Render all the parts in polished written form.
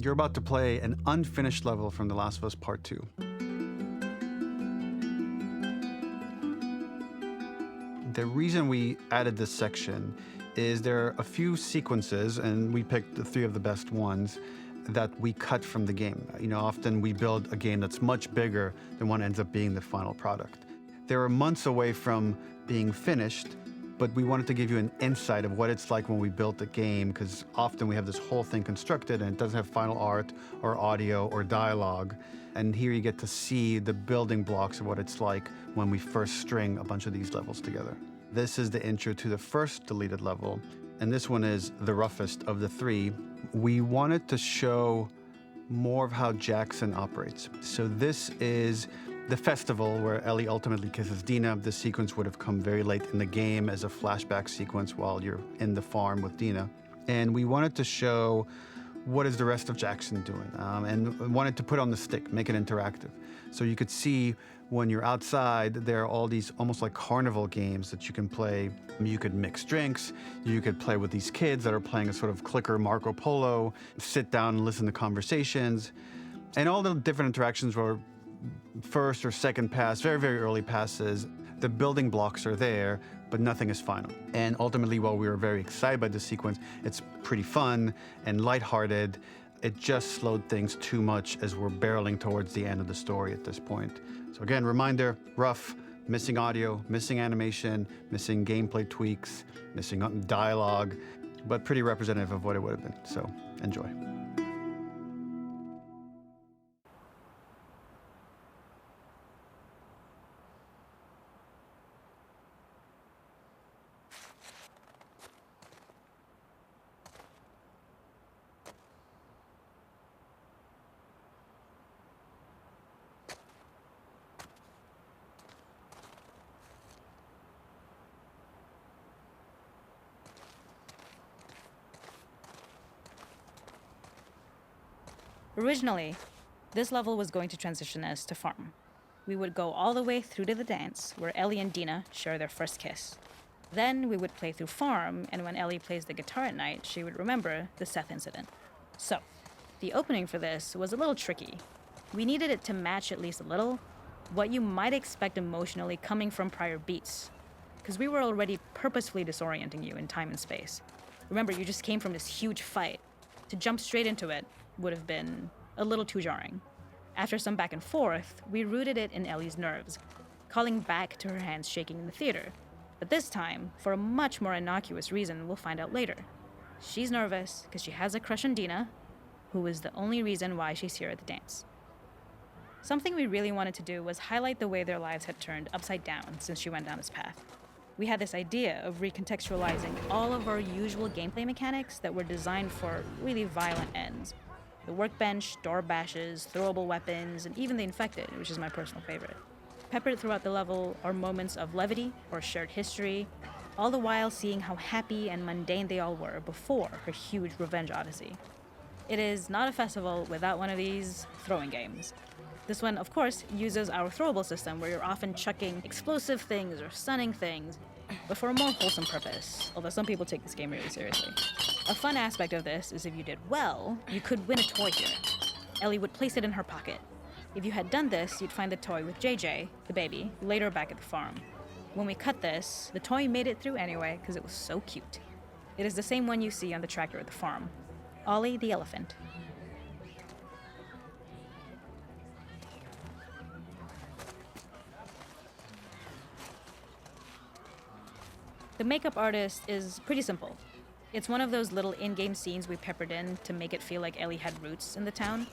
You're about to play an unfinished level from The Last of Us Part 2. The reason we added this section is there are a few sequences, and we picked the 3 of the best ones, that we cut from the game. Often we build a game that's much bigger than what ends up being the final product. They were months away from being finished, but we wanted to give you an insight of what it's like when we built a game, because often we have this whole thing constructed and it doesn't have final art or audio or dialogue. And here you get to see the building blocks of what it's like when we first string a bunch of these levels together. This is the intro to the first deleted level, and this one is the roughest of the 3. We wanted to show more of how Jackson operates. So this is the festival where Ellie ultimately kisses Dina. This sequence would have come very late in the game as a flashback sequence while you're in the farm with Dina. And we wanted to show what is the rest of Jackson doing, and wanted to put on the stick, make it interactive. So you could see when you're outside, there are all these almost like carnival games that you can play. You could mix drinks, you could play with these kids that are playing a sort of clicker Marco Polo, sit down and listen to conversations. And all the different interactions were first or second pass, very, very early passes. The building blocks are there, but nothing is final. And ultimately, while we were very excited by this sequence, it's pretty fun and lighthearted. It just slowed things too much as we're barreling towards the end of the story at this point. So again, reminder, rough, missing audio, missing animation, missing gameplay tweaks, missing dialogue, but pretty representative of what it would have been. So enjoy. Originally, this level was going to transition us to farm. We would go all the way through to the dance, where Ellie and Dina share their first kiss. Then we would play through farm, and when Ellie plays the guitar at night, she would remember the Seth incident. So, the opening for this was a little tricky. We needed it to match at least a little what you might expect emotionally coming from prior beats, because we were already purposefully disorienting you in time and space. Remember, you just came from this huge fight. To jump straight into it would have been a little too jarring. After some back and forth, we rooted it in Ellie's nerves, calling back to her hands shaking in the theater. But this time, for a much more innocuous reason we'll find out later. She's nervous because she has a crush on Dina, who is the only reason why she's here at the dance. Something we really wanted to do was highlight the way their lives had turned upside down since she went down this path. We had this idea of recontextualizing all of our usual gameplay mechanics that were designed for really violent ends. The workbench, door bashes, throwable weapons, and even the infected, which is my personal favorite. Peppered throughout the level are moments of levity or shared history, all the while seeing how happy and mundane they all were before her huge revenge odyssey. It is not a festival without one of these throwing games. This one, of course, uses our throwable system where you're often chucking explosive things or stunning things, but for a more wholesome purpose, although some people take this game really seriously. A fun aspect of this is if you did well, you could win a toy here. Ellie would place it in her pocket. If you had done this, you'd find the toy with JJ, the baby, later back at the farm. When we cut this, the toy made it through anyway because it was so cute. It is the same one you see on the tractor at the farm. Ollie the elephant. The makeup artist is pretty simple. It's one of those little in-game scenes we peppered in to make it feel like Ellie had roots in the town.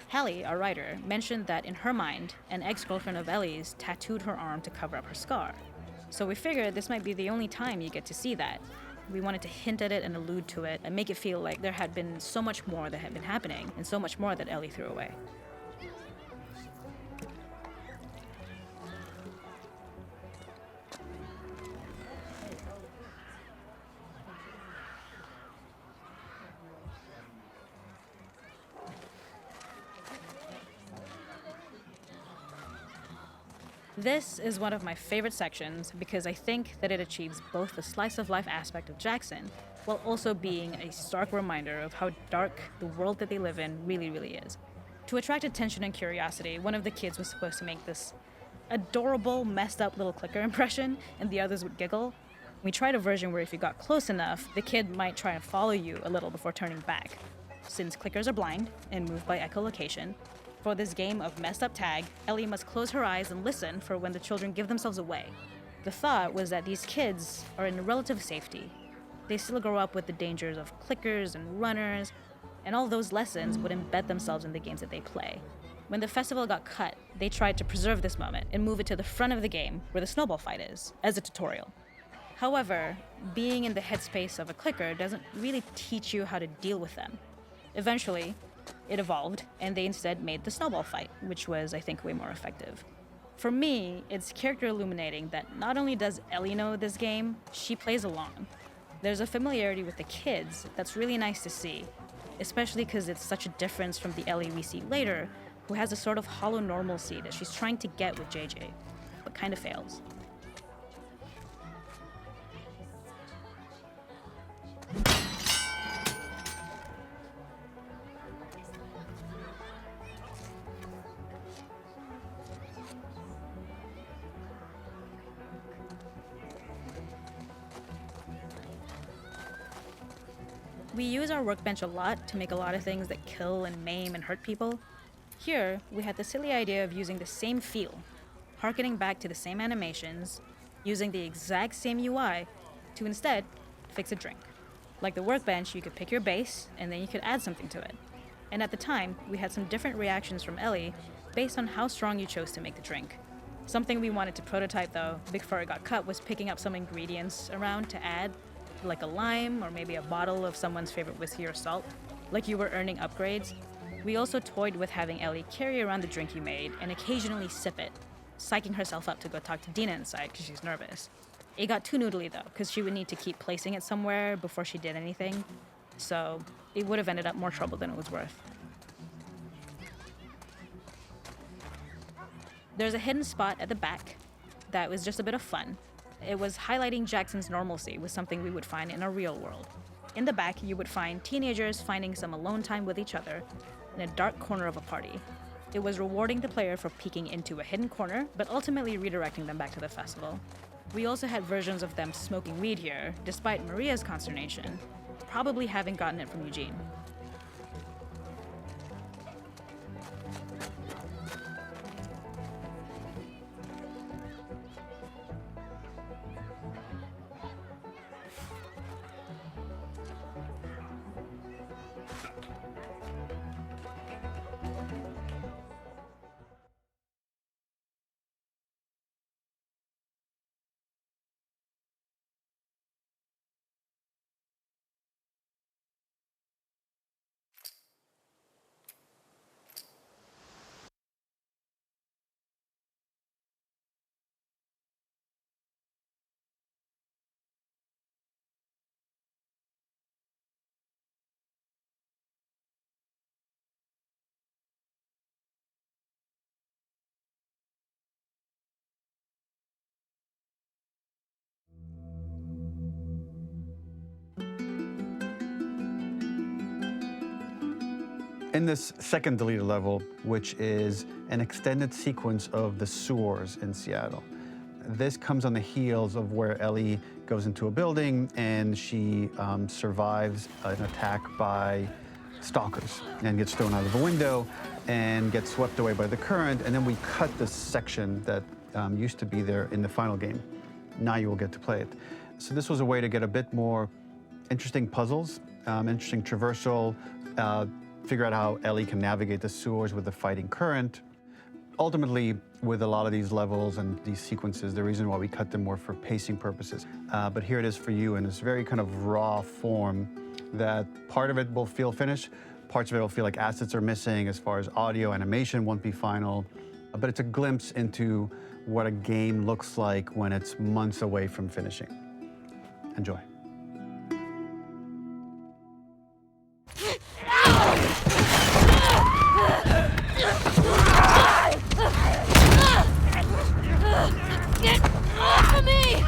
Hallie, our writer, mentioned that in her mind, an ex-girlfriend of Ellie's tattooed her arm to cover up her scar. So we figured this might be the only time you get to see that. We wanted to hint at it and allude to it and make it feel like there had been so much more that had been happening and so much more that Ellie threw away. This is one of my favorite sections because I think that it achieves both the slice-of-life aspect of Jackson while also being a stark reminder of how dark the world that they live in really, really is. To attract attention and curiosity, one of the kids was supposed to make this adorable, messed up little clicker impression, and the others would giggle. We tried a version where if you got close enough, the kid might try and follow you a little before turning back. Since clickers are blind and move by echolocation, for this game of messed up tag, Ellie must close her eyes and listen for when the children give themselves away. The thought was that these kids are in relative safety. They still grow up with the dangers of clickers and runners, and all those lessons would embed themselves in the games that they play. When the festival got cut, they tried to preserve this moment and move it to the front of the game where the snowball fight is, as a tutorial. However, being in the headspace of a clicker doesn't really teach you how to deal with them. Eventually, it evolved, and they instead made the snowball fight, which was, I think, way more effective. For me, it's character illuminating that not only does Ellie know this game, she plays along. There's a familiarity with the kids that's really nice to see, especially because it's such a difference from the Ellie we see later, who has a sort of hollow normalcy that she's trying to get with JJ, but kind of fails. We use our workbench a lot to make a lot of things that kill and maim and hurt people. Here, we had the silly idea of using the same feel, harkening back to the same animations, using the exact same UI to instead fix a drink. Like the workbench, you could pick your base, and then you could add something to it. And at the time, we had some different reactions from Ellie based on how strong you chose to make the drink. Something we wanted to prototype, though, before it got cut, was picking up some ingredients around to add, like a lime or maybe a bottle of someone's favorite whiskey or salt, like you were earning upgrades. We also toyed with having Ellie carry around the drink you made and occasionally sip it, psyching herself up to go talk to Dina inside because she's nervous. It got too noodly though, because she would need to keep placing it somewhere before she did anything, so it would have ended up more trouble than it was worth. There's a hidden spot at the back that was just a bit of fun. It was highlighting Jackson's normalcy with something we would find in a real world. In the back, you would find teenagers finding some alone time with each other in a dark corner of a party. It was rewarding the player for peeking into a hidden corner, but ultimately redirecting them back to the festival. We also had versions of them smoking weed here, despite Maria's consternation, probably having gotten it from Eugene. In this second deleted level, which is an extended sequence of the sewers in Seattle, this comes on the heels of where Ellie goes into a building and she survives an attack by stalkers and gets thrown out of a window and gets swept away by the current. And then we cut this section that used to be there in the final game. Now you will get to play it. So this was a way to get a bit more interesting puzzles, interesting traversal, figure out how Ellie can navigate the sewers with the fighting current. Ultimately, with a lot of these levels and these sequences, the reason why we cut them were for pacing purposes. But here it is for you in this very kind of raw form that part of it will feel finished, parts of it will feel like assets are missing as far as audio, animation won't be final. But it's a glimpse into what a game looks like when it's months away from finishing. Enjoy. Get off of me!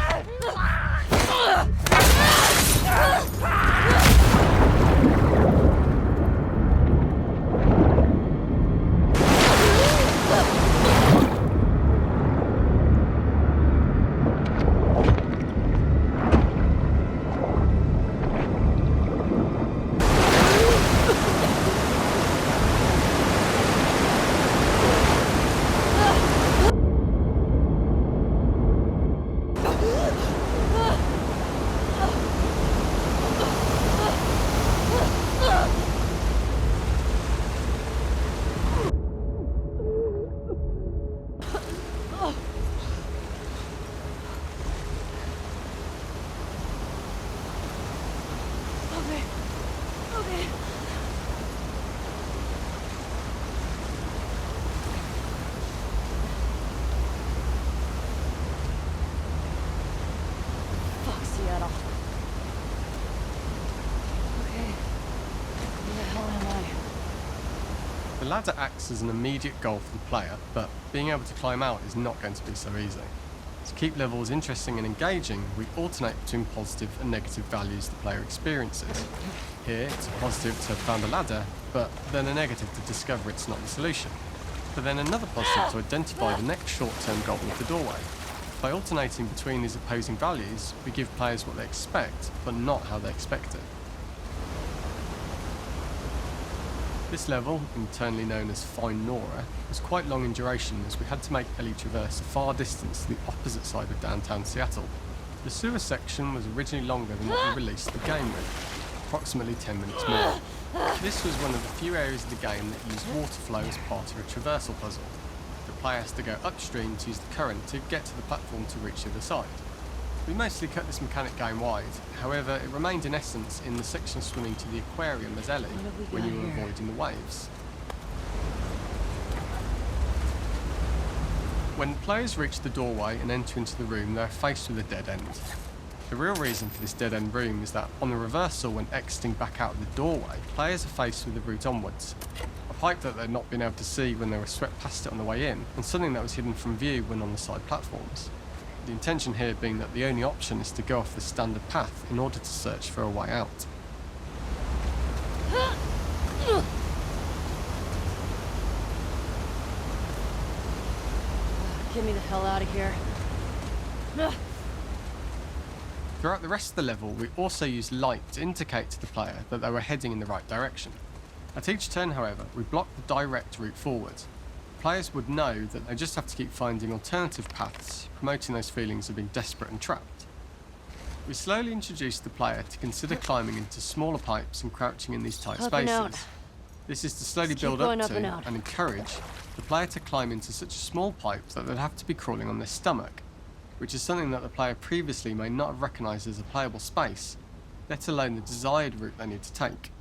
ladder acts as an immediate goal for the player, but being able to climb out is not going to be so easy. To keep levels interesting and engaging, we alternate between positive and negative values the player experiences. Here, it's a positive to have found a ladder, but then a negative to discover it's not the solution. But then another positive to identify the next short-term goal with the doorway. By alternating between these opposing values, we give players what they expect, but not how they expect it. This level, internally known as Find Nora, was quite long in duration as we had to make Ellie traverse a far distance to the opposite side of downtown Seattle. The sewer section was originally longer than what we released the game with, approximately 10 minutes more. This was one of the few areas of the game that used water flow as part of a traversal puzzle. The player has to go upstream to use the current to get to the platform to reach the other side. We mostly cut this mechanic game wide, however it remained in essence in the section swimming to the aquarium as Ellie when you were avoiding the waves. When players reach the doorway and enter into the room, they are faced with a dead end. The real reason for this dead end room is that on the reversal when exiting back out the doorway, players are faced with the route onwards. A pipe that they'd not been able to see when they were swept past it on the way in, and something that was hidden from view when on the side platforms. The intention here being that the only option is to go off the standard path in order to search for a way out. Get me the hell out of here. Throughout the rest of the level, we also used light to indicate to the player that they were heading in the right direction. At each turn, however, we blocked the direct route forward. Players would know that they just have to keep finding alternative paths, promoting those feelings of being desperate and trapped. We slowly introduced the player to consider climbing into smaller pipes and crouching in these tight Up and out. spaces. This is to slowly Just keep build up going up to and out. and encourage the player to climb into such a small pipe that they'd have to be crawling on their stomach, which is something that the player previously may not have recognised as a playable space, let alone the desired route they need to take.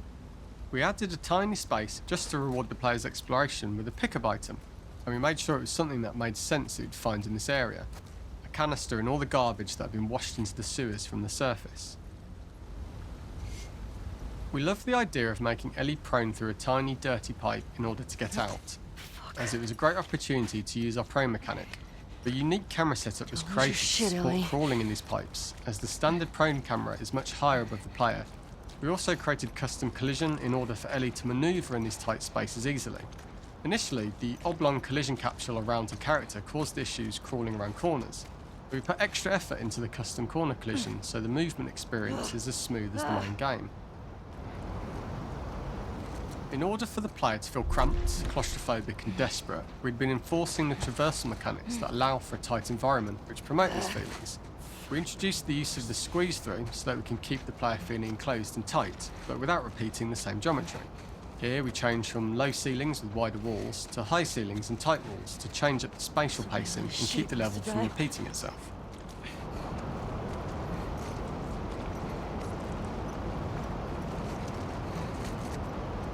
We added a tiny space just to reward the player's exploration with a pickup item, and we made sure it was something that made sense that you'd find in this area. A canister and all the garbage that had been washed into the sewers from the surface. We loved the idea of making Ellie prone through a tiny dirty pipe in order to get out, as it was a great opportunity to use our prone mechanic. The unique camera setup was Don't lose created your to shit, support Ellie. crawling in these pipes, as the standard prone camera is much higher above the player. We also created custom collision in order for Ellie to manoeuvre in these tight spaces easily. Initially, the oblong collision capsule around her character caused issues crawling around corners. We put extra effort into the custom corner collision so the movement experience is as smooth as the main game. In order for the player to feel cramped, claustrophobic and desperate, we'd been enforcing the traversal mechanics that allow for a tight environment which promote these feelings. We introduced the use of the squeeze through so that we can keep the player feeling enclosed and tight, but without repeating the same geometry. Here we change from low ceilings with wider walls to high ceilings and tight walls to change up the spatial pacing and keep the level from repeating itself.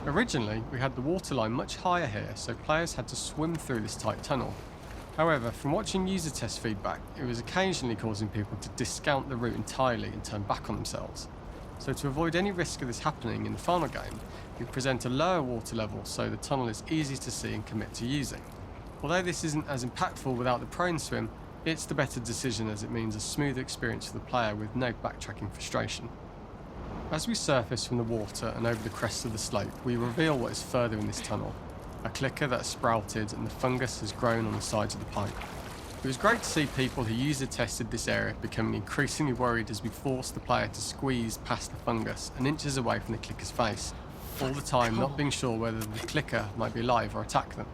Originally, we had the waterline much higher here, so players had to swim through this tight tunnel. However, from watching user test feedback, it was occasionally causing people to discount the route entirely and turn back on themselves. So to avoid any risk of this happening in the final game, we present a lower water level so the tunnel is easy to see and commit to using. Although this isn't as impactful without the prone swim, it's the better decision as it means a smoother experience for the player with no backtracking frustration. As we surface from the water and over the crest of the slope, we reveal what is further in this tunnel. A clicker that sprouted and the fungus has grown on the sides of the pipe. It was great to see people who user tested this area becoming increasingly worried as we forced the player to squeeze past the fungus and inches away from the clicker's face, all the time not being sure whether the clicker might be alive or attack them.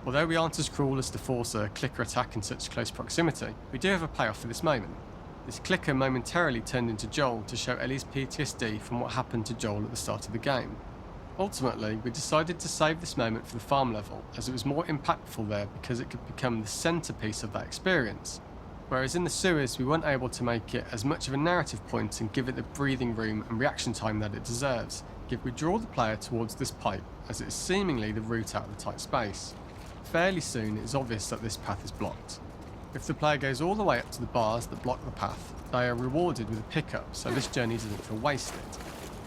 Although we aren't as cruel as to force a clicker attack in such close proximity, we do have a payoff for this moment. This clicker momentarily turned into Joel to show Ellie's PTSD from what happened to Joel at the start of the game. Ultimately, we decided to save this moment for the farm level, as it was more impactful there because it could become the centrepiece of that experience. Whereas in the sewers, we weren't able to make it as much of a narrative point and give it the breathing room and reaction time that it deserves. We draw the player towards this pipe, as it is seemingly the route out of the tight space. Fairly soon, it is obvious that this path is blocked. If the player goes all the way up to the bars that block the path, they are rewarded with a pickup, so this journey doesn't feel wasted.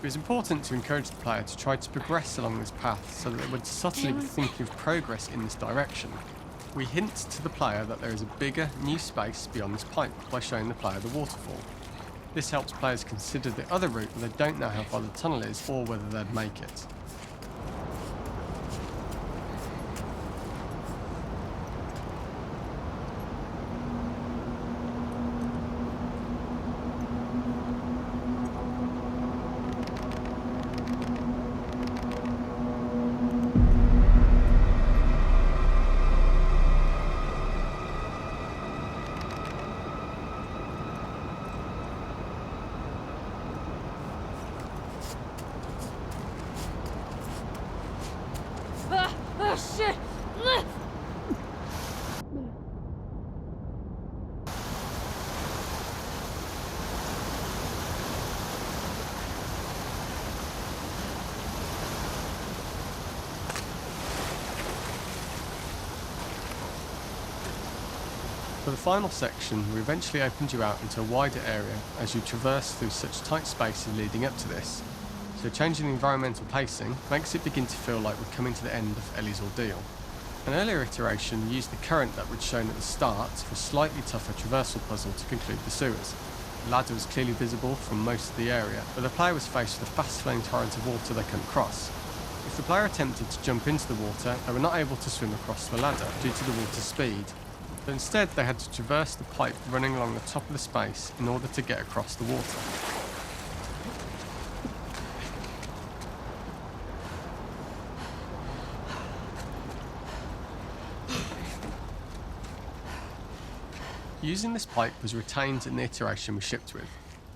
It was important to encourage the player to try to progress along this path so that they would subtly be thinking of progress in this direction. We hint to the player that there is a bigger, new space beyond this pipe by showing the player the waterfall. This helps players consider the other route when they don't know how far the tunnel is or whether they'd make it. Oh, shit! For the final section, we eventually opened you out into a wider area as you traverse through such tight spaces leading up to this. So changing the environmental pacing makes it begin to feel like we're coming to the end of Ellie's ordeal. An earlier iteration used the current that we'd shown at the start for a slightly tougher traversal puzzle to conclude the sewers. The ladder was clearly visible from most of the area, but the player was faced with a fast-flowing torrent of water they couldn't cross. If the player attempted to jump into the water, they were not able to swim across the ladder due to the water's speed, but instead they had to traverse the pipe running along the top of the space in order to get across the water. Using this pipe was retained in the iteration we shipped with,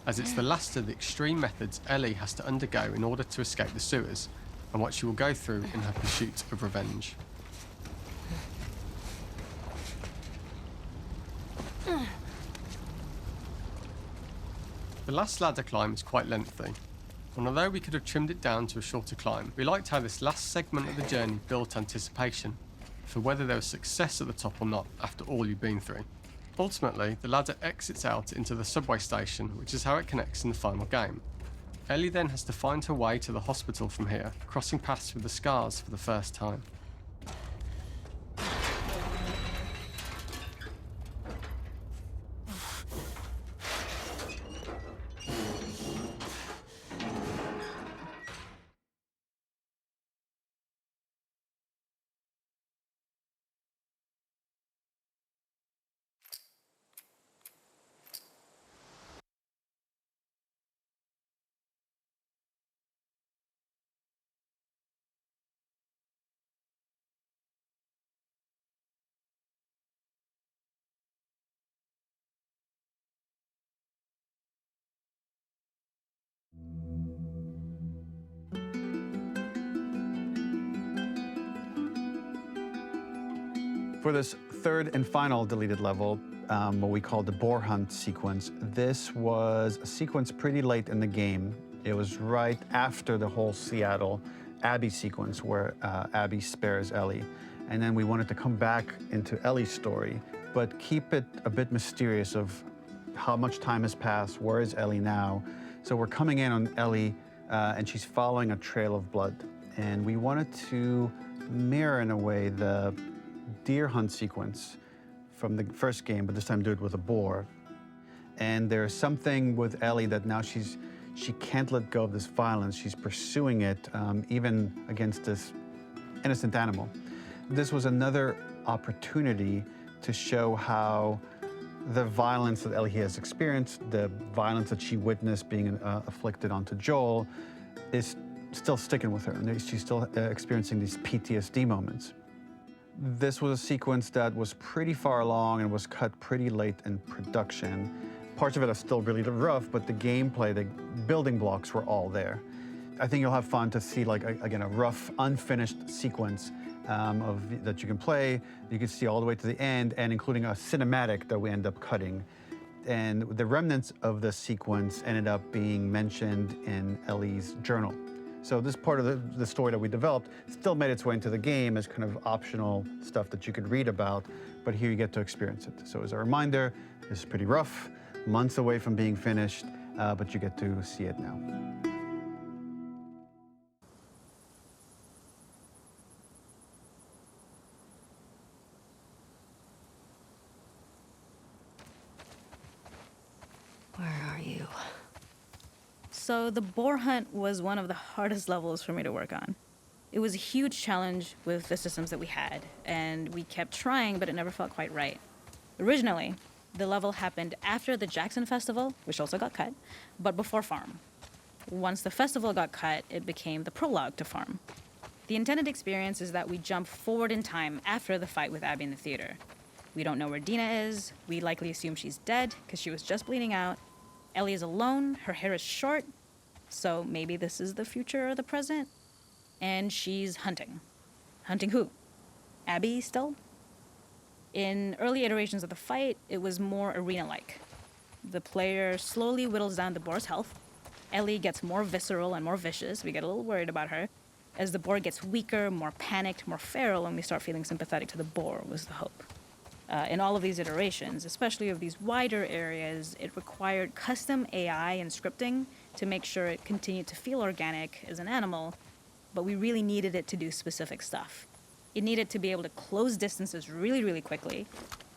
as it's the last of the extreme methods Ellie has to undergo in order to escape the sewers, and what she will go through in her pursuit of revenge. The last ladder climb is quite lengthy, and although we could have trimmed it down to a shorter climb, we liked how this last segment of the journey built anticipation for whether there was success at the top or not after all you've been through. Ultimately, the ladder exits out into the subway station, which is how it connects in the final game. Ellie then has to find her way to the hospital from here, crossing paths with the scars for the first time. For this third and final deleted level, what we call the boar hunt sequence, this was a sequence pretty late in the game. It was right after the whole Seattle Abby sequence where Abby spares Ellie. And then we wanted to come back into Ellie's story, but keep it a bit mysterious of how much time has passed, where is Ellie now? So we're coming in on Ellie and she's following a trail of blood. And we wanted to mirror in a way the deer hunt sequence from the first game, but this time do it with a boar. And there's something with Ellie that now she can't let go of this violence. She's pursuing it even against this innocent animal. This was another opportunity to show how the violence that Ellie has experienced, the violence that she witnessed being afflicted onto Joel, is still sticking with her, and she's still experiencing these PTSD moments. This was a sequence that was pretty far along and was cut pretty late in production. Parts of it are still really rough, but the gameplay, the building blocks were all there. I think you'll have fun to see, like, again, a rough, unfinished sequence that you can play. You can see all the way to the end, and including a cinematic that we end up cutting. And the remnants of the sequence ended up being mentioned in Ellie's journal. So this part of the story that we developed still made its way into the game as kind of optional stuff that you could read about, but here you get to experience it. So as a reminder, this is pretty rough, months away from being finished, but you get to see it now. So the boar hunt was one of the hardest levels for me to work on. It was a huge challenge with the systems that we had, and we kept trying, but it never felt quite right. Originally, the level happened after the Jackson Festival, which also got cut, but before Farm. Once the festival got cut, it became the prologue to Farm. The intended experience is that we jump forward in time after the fight with Abby in the theater. We don't know where Dina is. We likely assume she's dead because she was just bleeding out. Ellie is alone. Her hair is short. So maybe this is the future or the present. And she's hunting. Hunting who? Abby still? In early iterations of the fight, it was more arena-like. The player slowly whittles down the boar's health. Ellie gets more visceral and more vicious. We get a little worried about her. As the boar gets weaker, more panicked, more feral, and we start feeling sympathetic to the boar was the hope. In all of these iterations, especially of these wider areas, it required custom AI and scripting to make sure it continued to feel organic as an animal, but we really needed it to do specific stuff. It needed to be able to close distances really, really quickly.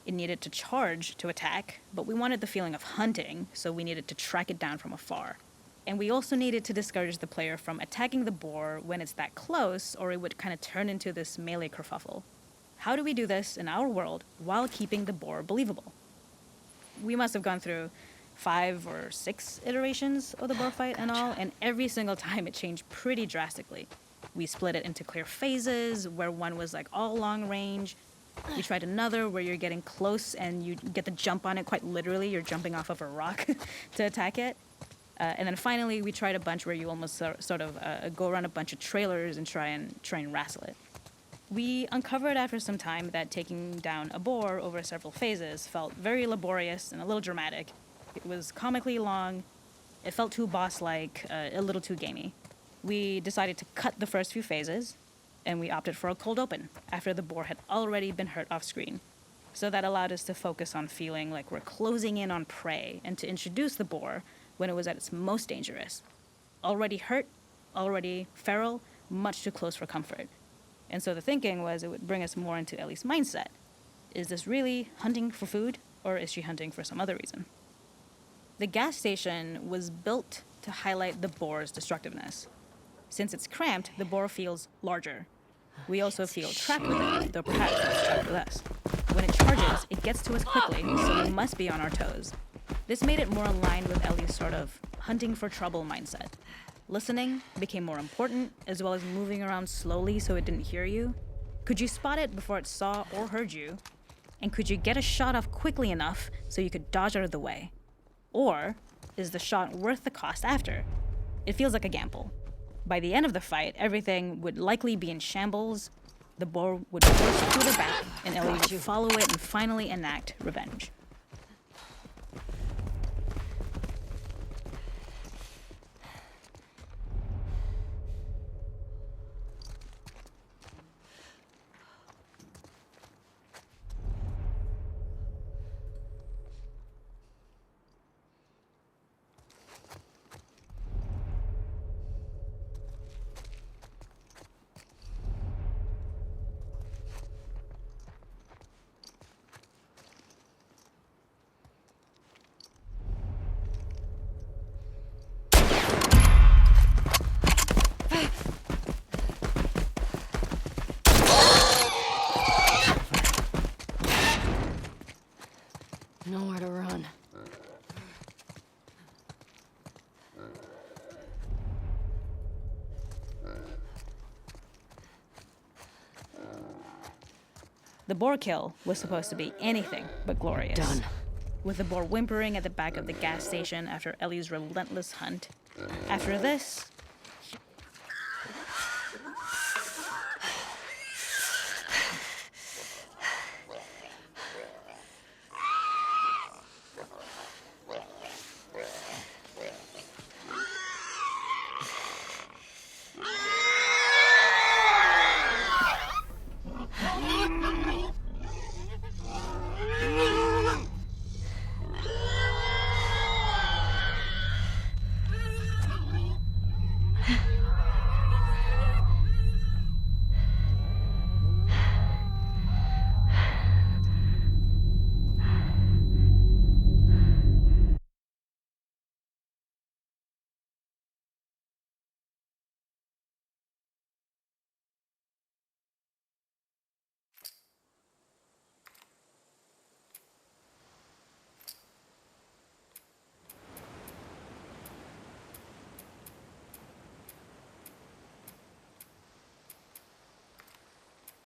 It needed to charge to attack, but we wanted the feeling of hunting, so we needed to track it down from afar. And we also needed to discourage the player from attacking the boar when it's that close, or it would kind of turn into this melee kerfuffle. How do we do this in our world while keeping the boar believable? We must have gone through 5 or 6 iterations of the boar fight and all, and every single time it changed pretty drastically. We split it into clear phases, where one was like all long range. We tried another where you're getting close and you get the jump on it quite literally. You're jumping off of a rock to attack it. And then finally, we tried a bunch where you almost sort of go around a bunch of trailers and try and wrestle it. We uncovered after some time that taking down a boar over several phases felt very laborious and a little dramatic. It was comically long, it felt too boss-like, a little too gamey. We decided to cut the first few phases, and we opted for a cold open after the boar had already been hurt off screen. So that allowed us to focus on feeling like we're closing in on prey and to introduce the boar when it was at its most dangerous. Already hurt, already feral, much too close for comfort. And so the thinking was it would bring us more into Ellie's mindset. Is this really hunting for food, or is she hunting for some other reason? The gas station was built to highlight the boar's destructiveness. Since it's cramped, the boar feels larger. We also feel trapped with it, though perhaps it's trapped with us. When it charges, it gets to us quickly, so we must be on our toes. This made it more aligned with Ellie's sort of hunting for trouble mindset. Listening became more important, as well as moving around slowly so it didn't hear you. Could you spot it before it saw or heard you? And could you get a shot off quickly enough so you could dodge out of the way? Or is the shot worth the cost after? It feels like a gamble. By the end of the fight, everything would likely be in shambles. The boar would burst through the back, and Ellie would follow it and finally enact revenge. Nowhere to run. The boar kill was supposed to be anything but glorious. Done. With the boar whimpering at the back of the gas station after Ellie's relentless hunt. After this,